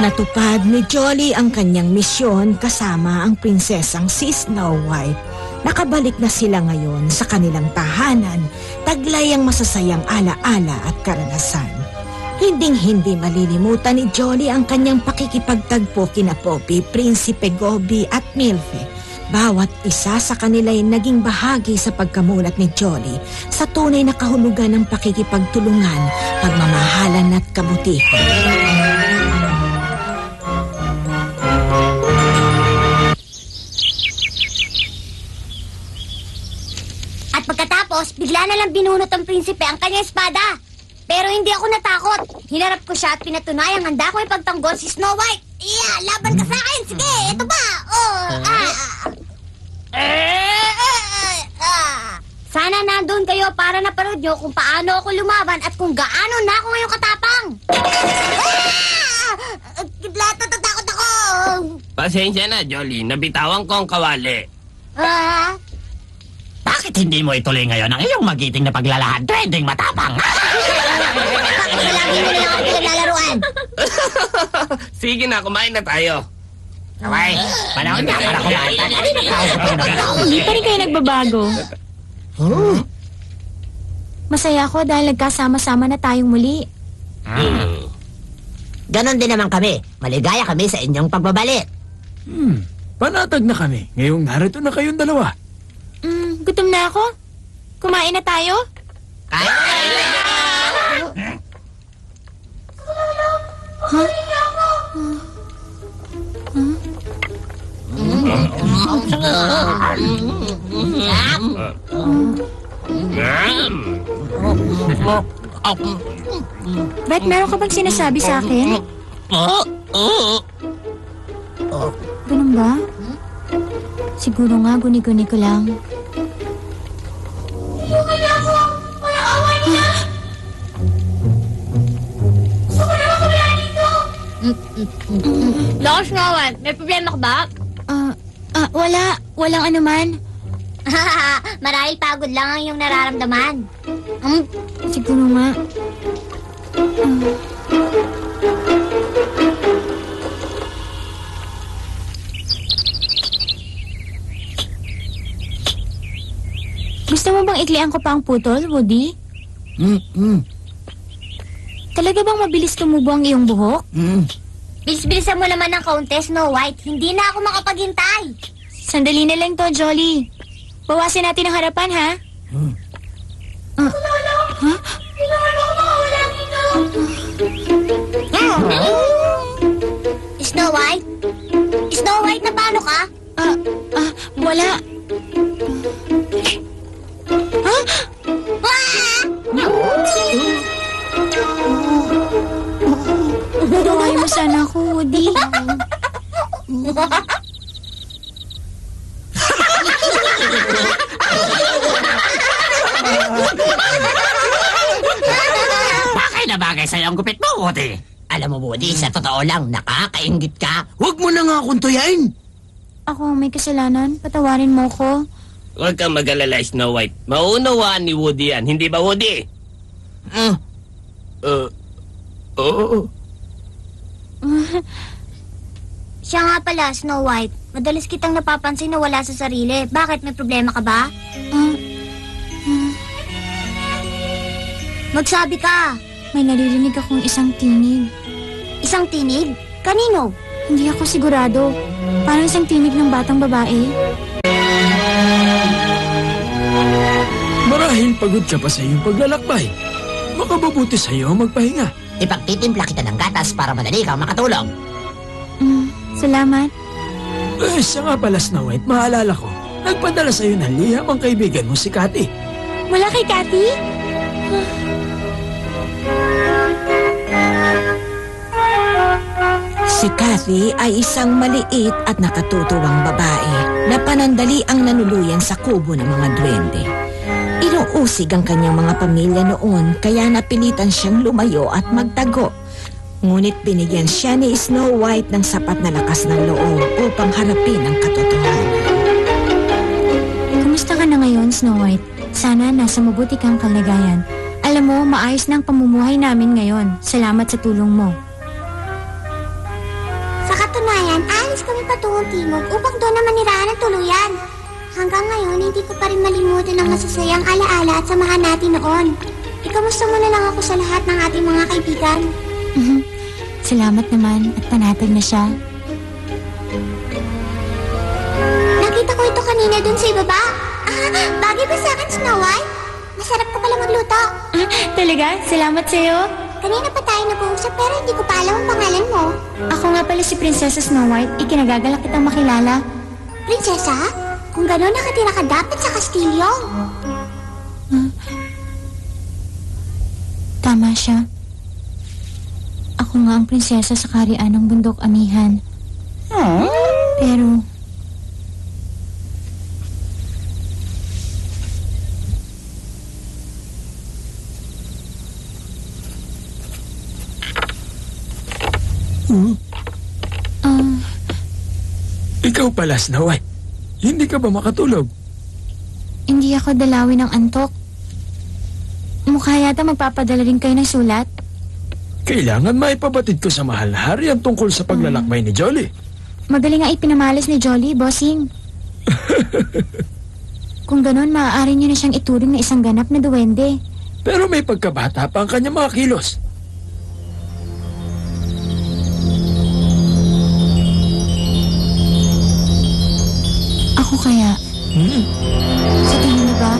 Natupad ni Jolly ang kanyang misyon kasama ang prinsesang si Snow White. Nakabalik na sila ngayon sa kanilang tahanan, taglay ang masasayang alaala at karanasan. Hinding-hindi malilimutan ni Jolly ang kanyang pakikipagtagpo kina Poppy, Prinsipe Gobi at Milfe. Bawat isa sa kanila ay naging bahagi sa pagkamulat ni Jolly sa tunay na kahulugan ng pakikipagtulungan, pagmamahalan at kabutihan. At pagkatapos, bigla na lang binunot ang prinsipe ang kanyang espada. Pero hindi ako natakot. Hinarap ko siya at pinatunayang handa ko ipagtanggol si Snow White. Iya, laban ka sa akin. Sige, ito ba? Sana nandun kayo para napanood nyo kung paano ako lumaban at kung gaano na ako ngayong katapang. Natatakot ako. Pasensya na, Jolly. Nabitawan ko ang kawali. Bakit hindi mo ituloy ngayon ang iyong magiting na paglalahad? Trending matapang! Bakit malagi mo na lang ako pinaglalaruan? Sige na, kumain na tayo. Kaway, panahon na para kumain. Hindi pa rin kayo nagbabago. Masaya ako dahil nagkasama-sama na tayong muli. Ganon din naman kami. Maligaya kami sa inyong pagbabalik. Panatag na kami. Ngayong narito na kayong dalawa. Gutom na ako. Kumain na tayo? Ba't meron ka bang sinasabi sa akin? Ganun ba? Siguro nga, guni-guni ko lang. Lost Noel, may problema ka ba? Wala. Walang anuman. Marahil pagod lang ang iyong nararamdaman. Siguro nga. Gusto mo bang iklian ko pa ang putol, Woody? Talaga bang mabilis tumubo ang iyong buhok? Bilis-bilisan mo naman ng kaunti, Snow White. Hindi na ako makapaghintay. Sandali na lang to, Jolly. Bawasin natin ang harapan, ha? Snow White? Snow White, na paano ka? Wala. Tawain mo sana ako, Woody. Bagay na bagay sa'yo ang gupit mo, Woody. Alam mo, Woody, sa totoo lang, nakakainggit ka. Huwag mo na nga akong tuyain. Ako ang may kasalanan. Patawarin mo ko. Huwag kang mag-alala, Snow White. Maunawaan ni Woody yan, hindi ba, Woody? Oo. Siya nga pala, Snow White. Madalas kitang napapansin na wala sa sarili. Bakit? May problema ka ba? Magsabi ka. May naririnig akong isang tinig. Isang tinig? Kanino? Hindi ako sigurado. Parang isang tinig ng batang babae. Marahil pagod ka pa sa iyong paglalakbay. Makababuti sa iyo ang magpahinga. Ipagtitimpla kita ng gatas para madali kang makatulog. Salamat. Siya nga pala, Snow White, maalala ko. Nagpadala sa iyo ng liham ang kaibigan mo si Cathy. Wala kay Cathy? Si Cathy ay isang maliit at nakatutuwang babae na panandali ang nanuluyan sa kubo ng mga duwende. Inuusig ang kanyang mga pamilya noon kaya napilitan siyang lumayo at magtago. Ngunit binigyan siya ni Snow White ng sapat na lakas ng loob upang harapin ang katotohanan. Kumusta ka na ngayon, Snow White? Sana nasa mabuti kang kalagayan. Alam mo, maayos na ang pamumuhay namin ngayon. Salamat sa tulong mo. kami patungong timog upang doon naman nirahan ng tuluyan. Hanggang ngayon, hindi ko pa rin malimutan ang masasayang alaala at samahan natin noon. Ikamusta mo na lang ako sa lahat ng ating mga kaibigan. Salamat naman at panatag na siya. Nakita ko ito kanina dun sa ibaba. Bagay ba sa akin, Snow White? Masarap ka pala magluto. Talaga? Salamat sa'yo. Kanina pa tayo nag-uusap pero hindi ko pa alam ang pangalan mo. Ako nga pala si Prinsesa Snow White. Ikinagagalak kitang makilala. Prinsesa? Kung gano'n nakatira ka dapat sa kastilyo. Tama siya. Ako nga ang prinsesa sa kaharian ng bundok amihan. Pero... Ikaw pala, Snow White. Hindi ka ba makatulog? Hindi ako dalawin ng antok. Mukha yata magpapadala rin kayo ng sulat. Kailangan maipabatid ko sa mahal na hari ang tungkol sa paglalakbay ni Jolly. Magaling nga ipinamalas ni Jolly, bossing. Kung ganon, maaari niyo na siyang ituring na isang ganap na duwende. Pero may pagkabata pa ang kanyang mga kilos. Ako kaya? Sa tingin niyo ba,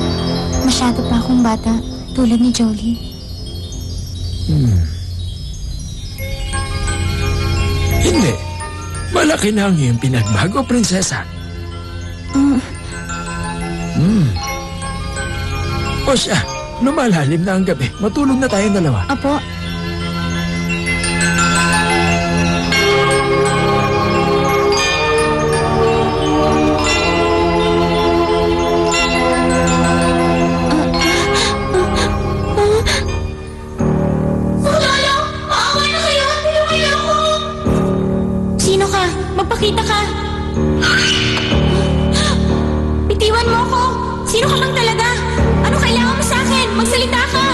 masyado pa akong bata tulad ni Jolly? Hindi. Malaki na ang iyong pinagbago, prinsesa. O siya, lumalalim na ang gabi. Matulog na tayong dalawa. Apo, sino ka? Magpakita ka! Bitiwan mo ako! Sino ka bang talaga? Ano kailangan mo sa akin? Magsalita ka!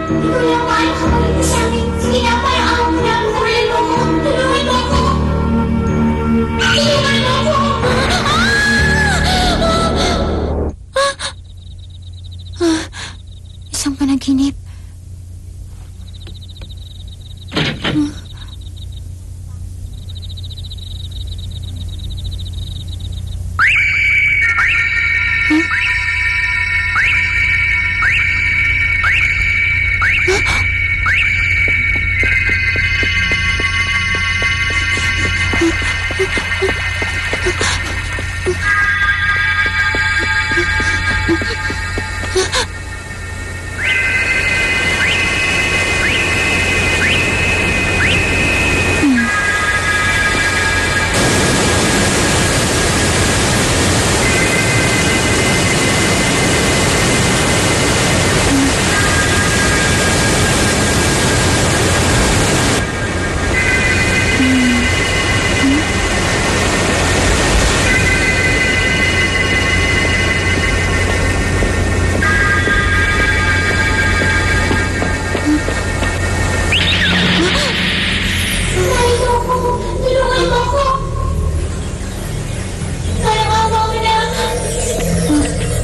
Hindi ko lang paano ka magiging sa akin. Sige na, parang ako na. Tulungan mo ako. Tulungan mo ako. Tulungan mo ako. Isang panaginip.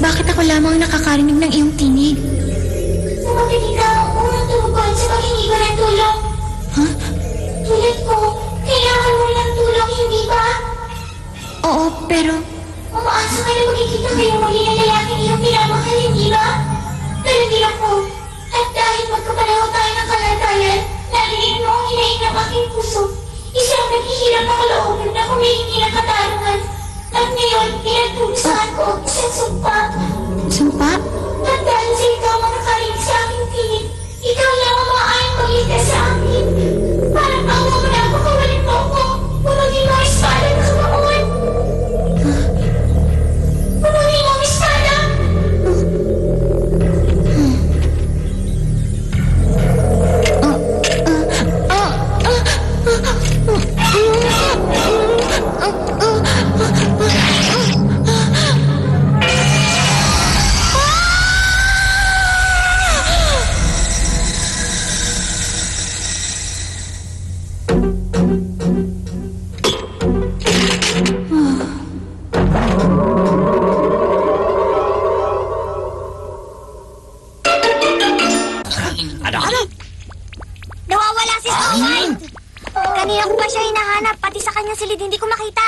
Bakit ako lamang nakakarinig ng iyong tinig? Bakit ikaw ang unang tumugon sa paghingi ko ng tulong? Tulad ko, kailangan mo ng tulong, hindi ba? Oo, pero... Umaasa ka na magkikita kayo muli ng lalaking iyong pinamahal, hindi ba? Pero di ako. At dahil magkapalaho tayo ng kalagayan, narinig mo ang hinaing ng aking puso. Isang naghihirap na kalooban na humihingi ng katarungan. At ngayon, pinagtugusahan ko ang isang sumpa. Sumpa? At dahil sa ikaw ang nakarinig sa aking pinig, ikaw lang ang maaaring magligtas sa akin. Parang awa mo na ako, kawalan mo ako. Pumagin mo ang espada na kamaon. Pumagin mo ang espada. Ano? Nawawala si Snow White! Kanina ko pa siya hinahanap, pati sa kanyang silid hindi ko makita.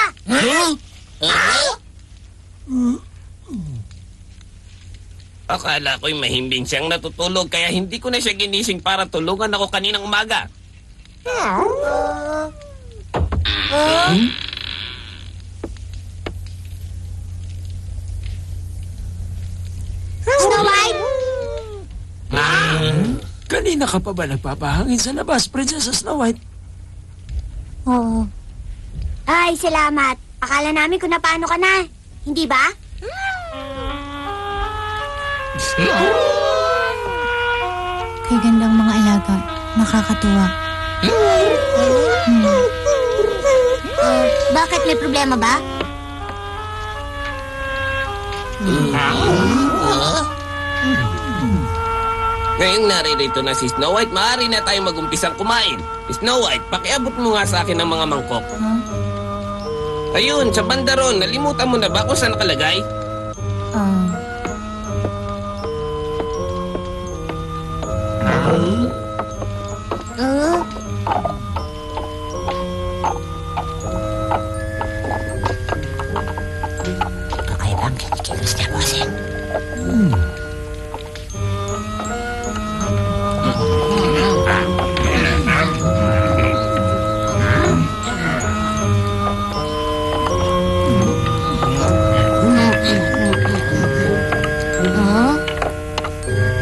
Akala ko'y mahimbing siyang natutulog kaya hindi ko na siya ginising para tulungan ako kaninang umaga. Snow White! Kanina ka pa ba nagpapahangin sa labas, Princess Snow White? Oo. Ay, salamat. Akala namin kung napaano ka na. Hindi ba? Kay gandang mga alaga. Nakakatuwa. Bakit may problema ba? Ngayong naririto na si Snow White, maaari na tayong mag-umpisang kumain. Snow White, pakiabot mo nga sa akin ang mga mangkok. Ayun, sa banda ron, nalimutan mo na ba kung saan nakalagay? Kakaibang kinikilos niya, bossing.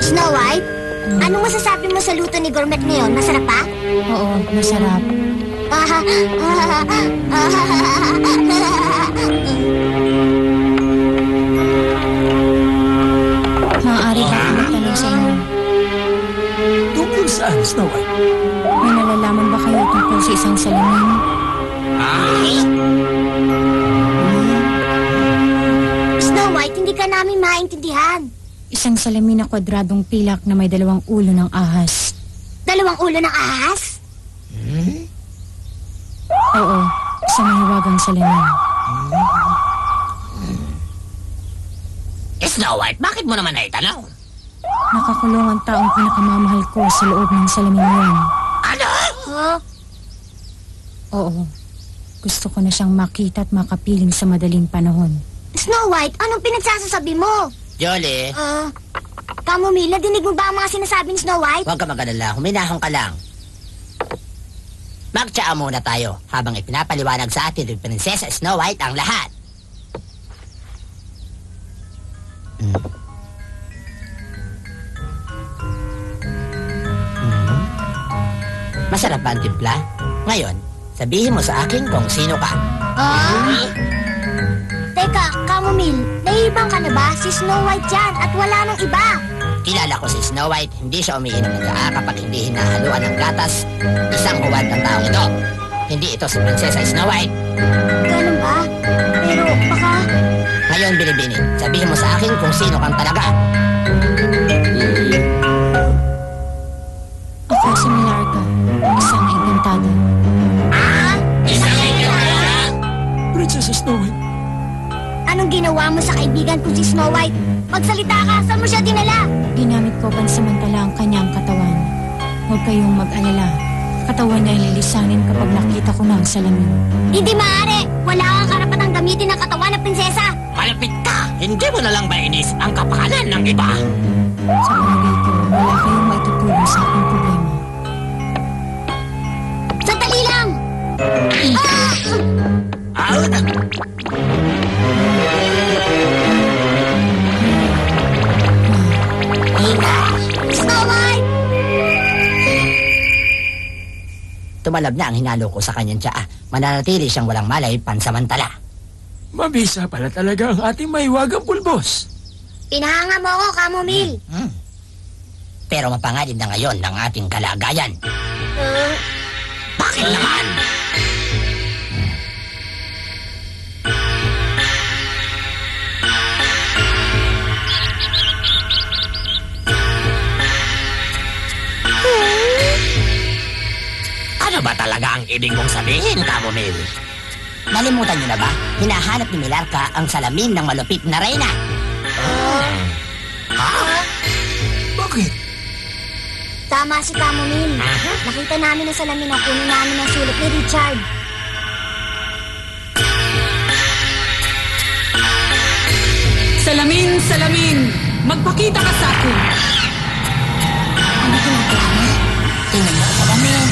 Snow White? Anong masasabi mo sa luto ni Gourmet ngayon? Masarap pa? Oo, masarap. Maaari ba akong magtanong sa inyo? Tungkol saan, Snow White? May nalalaman ba kayo tungkol sa isang salamin? Snow White, hindi ka namin maintindihan. Isang salamin na kwadradong pilak na may 2 ulo ng ahas. 2 ulo ng ahas? Oo, isang mahiwagang salamin. Snow White, bakit mo naman naitanong? Nakakulong ang taong pinakamamahal ko sa loob ng salamin yun. Ano? Huh? Oo, gusto ko na siyang makita at makapiling sa madaling panahon. Snow White, anong pinagsasasabi mo? Jolly, Camomile, nadinig mo ba ang mga sinasabi ni Snow White? huwag ka mag-alala. Huminahon ka lang. Magtsaa muna tayo habang ipinapaliwanag sa atin ng Prinsesa Snow White ang lahat. Masarap ba ang timpla? Ngayon, sabihin mo sa akin kung sino ka. Teka, Camomile, naiibang ka na ba? Si Snow White yan at wala nang iba. Kilala ko si Snow White, hindi siya umiinom ng tsaa kapag hindi hinahaluan ng gatas. Isang huwad ng taong ito. Hindi ito si Prinsesa Snow White. Ganun ba? Pero baka... Ngayon, Bilibini, sabihin mo sa akin kung sino kang talaga. Ako si Milarca, isang engkantada. Princess Snow White, Anong ginawa mo sa kaibigan ko si Snow White? Magsalita ka, saan mo siya dinala? Ginamit ko pansamantala ang kanyang katawan. Huwag kayong mag-alala. Katawan niya ay lilisanin kapag nakita ko na ang salamin. Hindi maaari. Wala kang karapatang gamitin ang katawan ng prinsesa. Malapit ka! Hindi mo na lang ba inisip ang kapakanan ng iba? Sa palagay ko, wala kayong maitutulong sa aking problema. Sandali lang! Snow White! Tumalab na ang hinalo ko sa kanyang tsaa. Mananatili siyang walang malay pansamantala. mabisa pala talaga ang ating mahiwagang pulbos. Pinahanga mo ako, Camomile. Pero mapanganib na ngayon ng ating kalagayan. Bakit naman? Ano ba talaga ang ibig mong sabihin, Camomile? Nalimutan niyo na ba? Hinahanap ni Milarca ang salamin ng malupit na reyna. Bakit? Tama si Camomile. Nakita namin ang salamin na kunin namin ang sulat ni Richard. Salamin, salamin! Magpakita ka sa akin! Ano ginagawa mo? Tingnan mo sa salamin.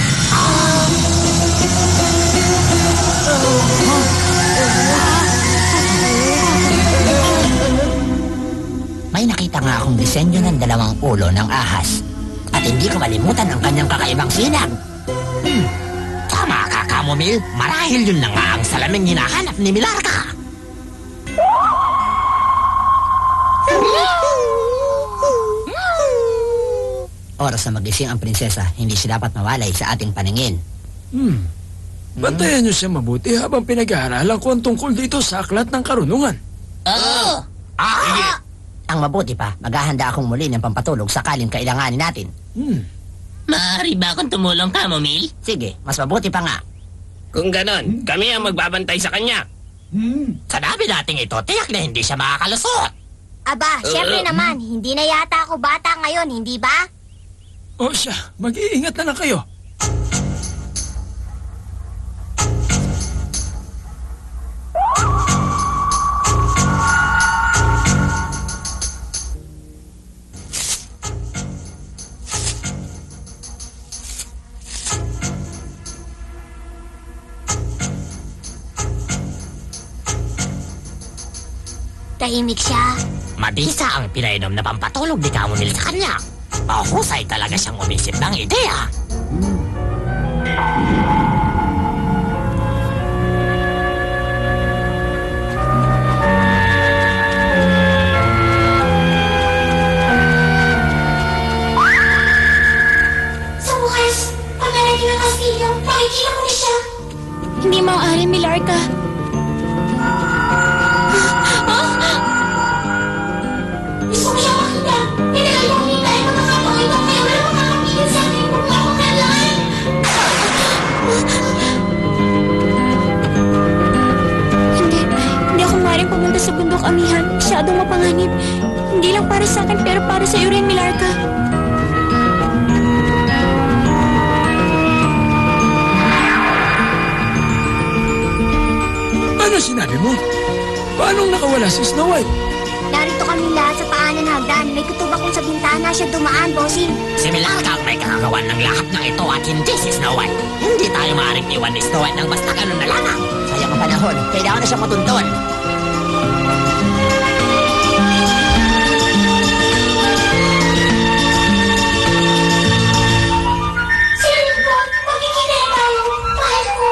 May nakita nga akong disenyo ng dalawang ulo ng ahas. At hindi ko malimutan ang kanyang kakaibang sinag. Tama ka, Camomile. Marahil yun na nga ang salaming hinahanap ni Milarca. Oras na magising ang prinsesa, hindi siya dapat mawalay sa ating paningin. Bantayan niyo siya mabuti habang pinag-aaralan ko ang tungkol dito sa aklat ng karunungan. Ang mabuti pa, maghahanda akong muli ng pampatulog sakaling kailanganin natin. Maaari ba akong tumulong, Camomile? Sige, mas mabuti pa nga. Kung ganon, kami ang magbabantay sa kanya. Sa dami nating ito, tiyak na hindi siya makakalusot. Aba, syempre naman, hindi na yata ako bata ngayon, hindi ba? O siya, mag-iingat na lang kayo. Tahimik siya. Mabisa ang pinainom na pampatulog ni Camomile sa kanya. Mahusay talaga siyang umisip ng ideya. Sa wakas, pagkarating ng kastilyo, nakikita ko na siya. Hindi maaari, Milarca. Gusto ko siya makita. Pinagalaman niya tayo makakapakita kaya wala makakapigil sa akin kung ako kailangan. Hindi ako maaaring pumunta sa bundok, amihan. Masyadong mapanganib. Hindi lang para sa akin, pero para sa iyo rin, Milarca. Ano sinabi mo? Paano nakawala si Snow White? Narito kami lahat sa paanan ng hagdan. May kutuba kong sa bintana siya dumaan, bossing. Si Milarca ang may kakagawan ng lahat ng ito at hindi si Snow White. Hindi tayo maaaring iwan ni Snow White ng basta ganun na lamang. Sayang ang panahon, kailangan na siyang matuntun. Sino ko? Magkikita tayo. Mahal ko.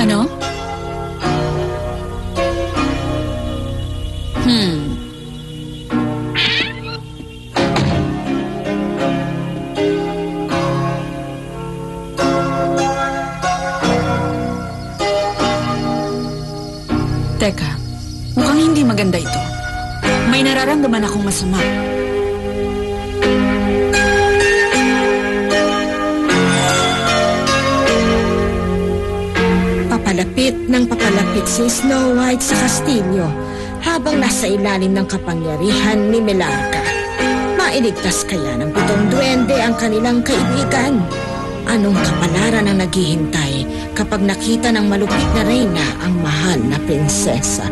Ano? Teka, mukhang hindi maganda ito. May nararamdaman akong masama. Papalapit ng papalapit si Snow White sa kastilyo habang nasa ilalim ng kapangyarihan ni Milarca. Mailigtas kaya ng 7 duwende ang kanilang kaibigan? Anong kapalaran ang naghihintay kapag nakita ng malupit na reyna ang mahal na prinsesa?